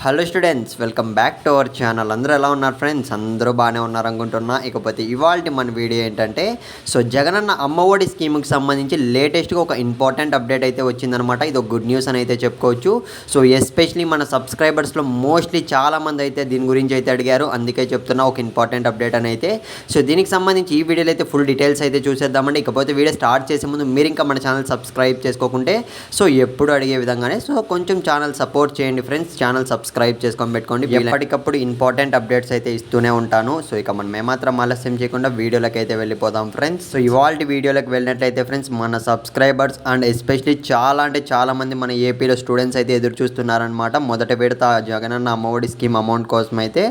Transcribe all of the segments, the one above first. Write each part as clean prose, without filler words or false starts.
Hello students, welcome back to our channel. అందరూ ఎలా ఉన్నారు ఫ్రెండ్స్? అందరూ బాగానే ఉన్నారు అనుకుంటున్నా. ఇకపోతే ఇవాళ మన వీడియో ఏంటంటే, జగనన్న అమ్మఒడి స్కీమ్కి సంబంధించి లేటెస్ట్గా ఒక ఇంపార్టెంట్ అప్డేట్ అయితే వచ్చిందనమాట. ఇది ఒక గుడ్ న్యూస్ అని అయితే చెప్పుకోవచ్చు. ఎస్పెషలీ మన సబ్స్క్రైబర్స్లో మోస్ట్లీ చాలామంది అయితే దీని గురించి అయితే అడిగారు. అందుకే చెప్తున్నా ఒక ఇంపార్టెంట్ అప్డేట్ అని అయితే. దీనికి సంబంధించి ఈ వీడియోలో అయితే ఫుల్ డీటెయిల్స్ అయితే చూసేద్దామండి. ఇకపోతే వీడియో స్టార్ట్ చేసే ముందు మీరు ఇంకా మన ఛానల్ సబ్స్క్రైబ్ చేసుకోకుంటే ఎప్పుడు అడిగే విధంగానే కొంచెం ఛానల్ సపోర్ట్ చేయండి ఫ్రెండ్స్. ఛానల్ సబ్స్క్రైబ్ చేసుకొని పెట్టుకోండి. ఎప్పటికప్పుడు ఇంపార్టెంట్ అప్డేట్స్ అయితే ఇస్తూనే ఉంటాను. ఇక మనం ఏమాత్రం ఆలస్యం చేయకుండా వీడియోలోకి అయితే వెళ్ళిపోదాం ఫ్రెండ్స్. ఇవాళ వీడియోలోకి వెళ్ళినట్లయితే ఫ్రెండ్స్, మన సబ్స్క్రైబర్స్ అండ్ ఎస్పెషలీ చాలా మంది మన ఏపీలో స్టూడెంట్స్ అయితే ఎదురు చూస్తున్నారనమాట మొదటి విడత జగనన్న అమ్మఒడి స్కీమ్ అమౌంట్ కోసం అయితే.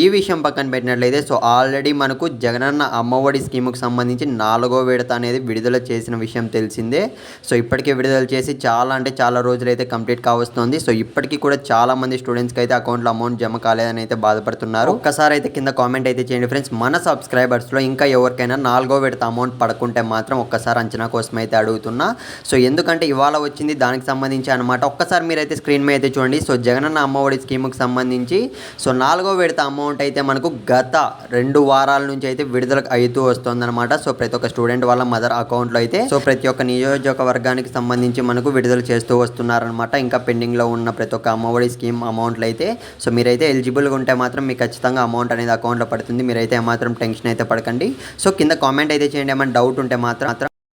ఈ విషయం పక్కన పెట్టినట్లయితే ఆల్రెడీ మనకు జగనన్న అమ్మఒడి స్కీమ్కి సంబంధించి 4వ విడత అనేది విడుదల చేసిన విషయం తెలిసిందే. ఇప్పటికే విడుదల చేసి చాలా రోజులు అయితే కంప్లీట్ కావస్తుంది. ఇప్పటికీ కూడా చాలా మంది స్టూడెంట్స్కి అయితే అకౌంట్లో అమౌంట్ జమ కాలేదని అయితే బాధపడుతున్నారు. ఒక్కసారి అయితే కింద కామెంట్ అయితే చేయండి ఫ్రెండ్స్. మన సబ్స్క్రైబర్స్లో ఇంకా ఎవరికైనా 4వ విడత అమౌంట్ పడకుంటే మాత్రం ఒక్కసారి అంచనా కోసం అయితే అడుగుతున్నా. ఎందుకంటే ఇవాళ వచ్చింది దానికి సంబంధించి అనమాట. ఒక్కసారి మీరైతే స్క్రీన్ మీద అయితే చూడండి. జగనన్న అమ్మఒడి స్కీమ్కి సంబంధించి 4వ విడత అమౌంట్ అయితే మనకు గత 2 వారాల నుంచి అయితే విడుదల అవుతూ వస్తుందన్నమాట. ప్రతి ఒక్క స్టూడెంట్ వాళ్ళ మదర్ అకౌంట్లో అయితే ప్రతి ఒక్క నియోజకవర్గానికి సంబంధించి మనకు విడుదల చేస్తూ వస్తున్నారనమాట. ఇంకా పెండింగ్లో ఉన్న ప్రతి ఒక్క అమ్మఒడి స్కీమ్ అమౌంట్లు అయితే మీరైతే ఎలిజిబుల్గా ఉంటే మాత్రం మీకు ఖచ్చితంగా అమౌంట్ అనేది అకౌంట్లో పడుతుంది. మీరైతే ఏమాత్రం టెన్షన్ అయితే పడకండి. కింద కామెంట్ అయితే చేయండి. ఏమైనా డౌట్ ఉంటే మాత్రం